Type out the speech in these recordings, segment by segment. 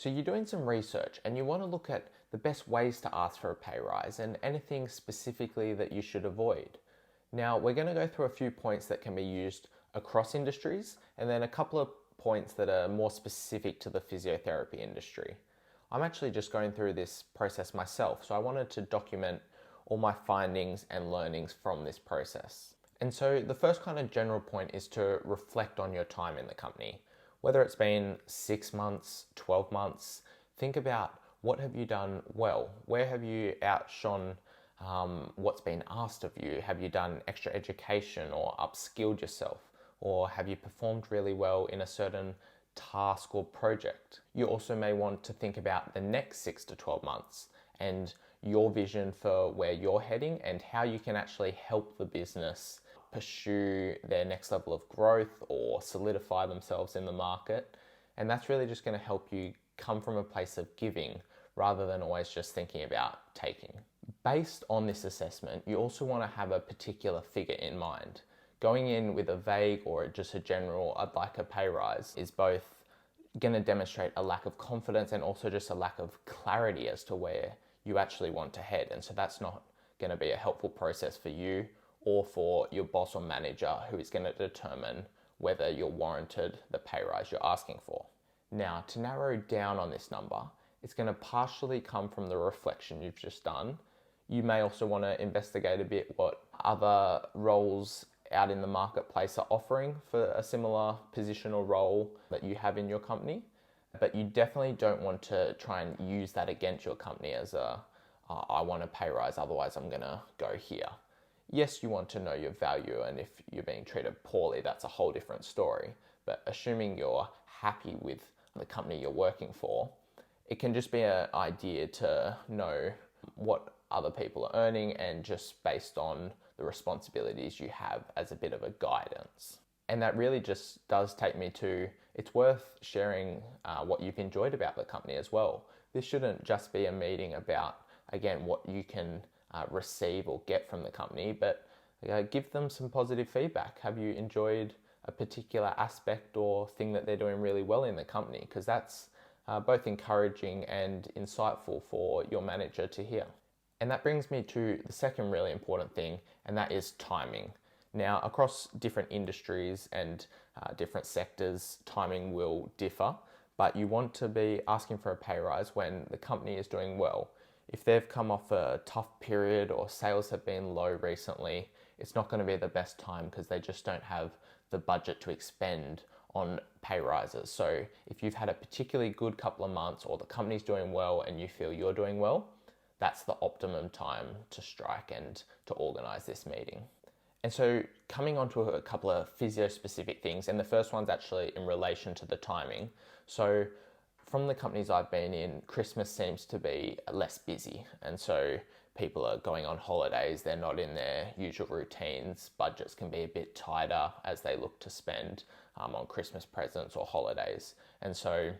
So you're doing some research and you want to look at the best ways to ask for a pay rise and anything specifically that you should avoid. Now, we're going to go through a few points that can be used across industries and then a couple of points that are more specific to the physiotherapy industry. I'm actually just going through this process myself, so I wanted to document all my findings and learnings from this process. And so the first kind of general point is to reflect on your time in the company. Whether it's been 6 months, 12 months, think about what have you done well? Where have you outshone what's been asked of you? Have you done extra education or upskilled yourself? Or have you performed really well in a certain task or project? You also may want to think about the next 6 to 12 months and your vision for where you're heading and how you can actually help the business pursue their next level of growth or solidify themselves in the market. And that's really just going to help you come from a place of giving rather than always just thinking about taking. Based on this assessment, you also want to have a particular figure in mind. Going in with a vague or just a general, I'd like a pay rise, is both going to demonstrate a lack of confidence and also just a lack of clarity as to where you actually want to head. And so that's not going to be a helpful process for you or for your boss or manager who is going to determine whether you're warranted the pay rise you're asking for. Now, to narrow down on this number, it's going to partially come from the reflection you've just done. You may also want to investigate a bit what other roles out in the marketplace are offering for a similar position or role that you have in your company. But you definitely don't want to try and use that against your company as I want a pay rise, otherwise I'm going to go here. Yes, you want to know your value, and if you're being treated poorly, that's a whole different story. But assuming you're happy with the company you're working for, it can just be an idea to know what other people are earning and just based on the responsibilities you have as a bit of a guidance. And that really just does take me to, it's worth sharing what you've enjoyed about the company as well. This shouldn't just be a meeting about, again, what you can receive or get from the company, but give them some positive feedback. Have you enjoyed a particular aspect or thing that they're doing really well in the company? Because that's both encouraging and insightful for your manager to hear. And that brings me to the second really important thing, and that is timing. Now, across different industries and different sectors, timing will differ, but you want to be asking for a pay rise when the company is doing well. If they've come off a tough period or sales have been low recently, it's not going to be the best time because they just don't have the budget to expend on pay rises. So if you've had a particularly good couple of months or the company's doing well and you feel you're doing well, that's the optimum time to strike and to organise this meeting. And so coming on to a couple of physio-specific things, and the first one's actually in relation to the timing. So from the companies I've been in, Christmas seems to be less busy. And so people are going on holidays, they're not in their usual routines. Budgets can be a bit tighter as they look to spend on Christmas presents or holidays. And so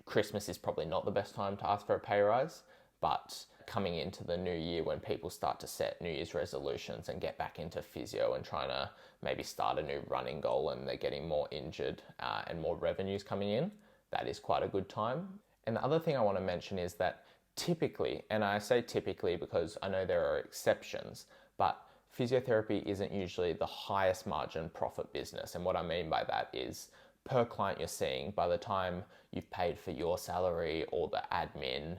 Christmas is probably not the best time to ask for a pay rise, but coming into the new year when people start to set New Year's resolutions and get back into physio and trying to maybe start a new running goal and they're getting more injured and more revenues coming in, that is quite a good time. And the other thing I want to mention is that typically, and I say typically because I know there are exceptions, but physiotherapy isn't usually the highest margin profit business. And what I mean by that is per client you're seeing, by the time you've paid for your salary or the admin,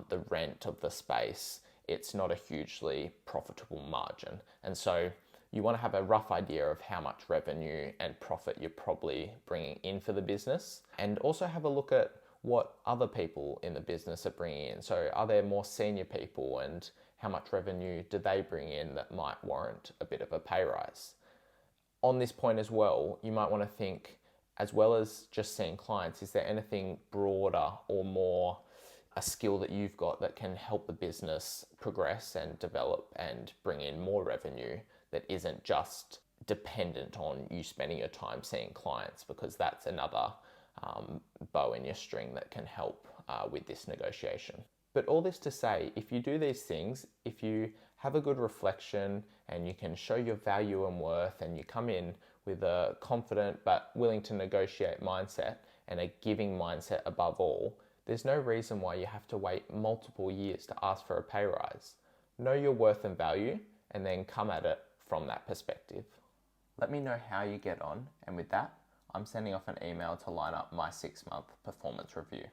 the rent of the space, it's not a hugely profitable margin. And so you want to have a rough idea of how much revenue and profit you're probably bringing in for the business, and also have a look at what other people in the business are bringing in. So are there more senior people, and how much revenue do they bring in that might warrant a bit of a pay rise? On this point as well, you might want to think, as well as just seeing clients, is there anything broader or more a skill that you've got that can help the business progress and develop and bring in more revenue that isn't just dependent on you spending your time seeing clients, because that's another bow in your string that can help with this negotiation. But all this to say, if you do these things, if you have a good reflection and you can show your value and worth, and you come in with a confident but willing to negotiate mindset, and a giving mindset above all, there's no reason why you have to wait multiple years to ask for a pay rise. Know your worth and value, and then come at it from that perspective. Let me know how you get on, and with that, I'm sending off an email to line up my 6-month performance review.